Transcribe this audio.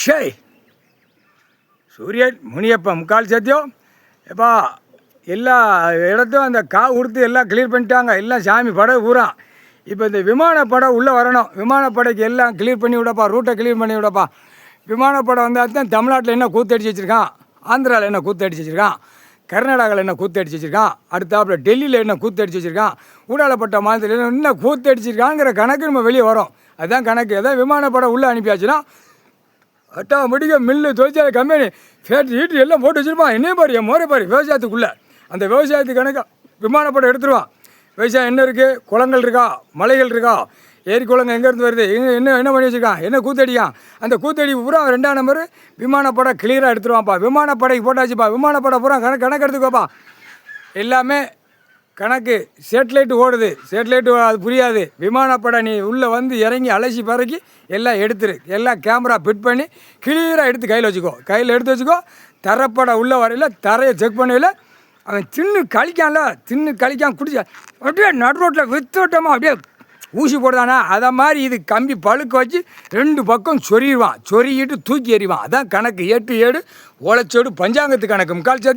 ஷே சூரியன் முனியப்பன் முக்கால் சத்தியம் எப்பா எல்லா இடத்தையும் அந்த கொடுத்து எல்லாம் கிளியர் பண்ணிட்டாங்க. எல்லாம் சாமி படகு பூரா. இப்போ இந்த விமானப்படை உள்ளே வரணும். விமானப்படைக்கு எல்லாம் கிளியர் பண்ணி விடப்பா, ரூட்டை கிளியர் பண்ணி விடப்பா. விமானப்படை வந்தால் தான் தமிழ்நாட்டில் என்ன கூத்தடிச்சு வச்சுருக்கான், ஆந்திராவில் என்ன கூத்தடிச்சு வச்சுருக்கான், கர்நாடகாவில் என்ன கூத்தடிச்சு வச்சுருக்கான், அடுத்தாப்புல டெல்லியில் என்ன கூத்தடிச்சு வச்சுருக்கான், ஊடாலப்பட்ட மாநிலத்தில் என்ன கூத்தடிச்சிருக்காங்கிற கணக்கு நம்ம வெளியே வரும். அதுதான் கணக்கு. எதாவது விமானப்படை உள்ளே அனுப்பியாச்சுன்னா ஆட்டோமேட்டிக்காக மில்லு, தொழிற்சாலை, கம்பெனி, ஃபேக்ட்ரி ஹீட்ரு எல்லாம் போட்டு வச்சுருப்பான். என்னையும் பாரு, என் மோரை பாரு, விவசாயத்துக்குள்ளே அந்த விவசாயத்துக்கு கணக்காக விமானப்படம் எடுத்துருவான். விவசாயம் என்ன இருக்குது, குளங்கள் இருக்கா, மலைகள் இருக்கா, ஏரி குளங்கள் எங்கேருந்து வருது, என்ன பண்ணி வச்சுருக்கான், என்ன கூத்தடிக்கான், அந்த கூத்தடி பூரா 2ஆம் நம்பர் விமானப்படம் கிளியராக எடுத்துருவான்ப்பா. விமானப்படைக்கு போட்டாச்சுப்பா. விமானப்படம் பூரா கணக்கு எடுத்துக்கோப்பா. எல்லாமே கணக்கு. சேட்டலைட்டு ஓடுது, சேட்டலைட்டு அது புரியாது. விமானப்படை நீ உள்ளே வந்து இறங்கி அலசி பறக்கி எல்லாம் எடுத்துரு. எல்லாம் கேமரா ஃபிட் பண்ணி கிளியராக எடுத்து கையில் வச்சுக்கோ. கையில் எடுத்து வச்சுக்கோ. தரப்படை உள்ளே வரையில் தரையை செக் பண்ணல. அவன் தின்னு கழிக்கான் குடிச்சா அப்படியே நடு ரோட்டில் வித்தோட்டமாக அப்படியே ஊசி போடுதானா, அதை மாதிரி இது கம்பி பழுக்க வச்சு 2 பக்கம் சொருகிடுவான். சொருகிட்டு தூக்கி எறிவான். அதான் கணக்கு. 8 7 ஓலைச்சோடு பஞ்சாங்கத்து கணக்கு. முக்கால்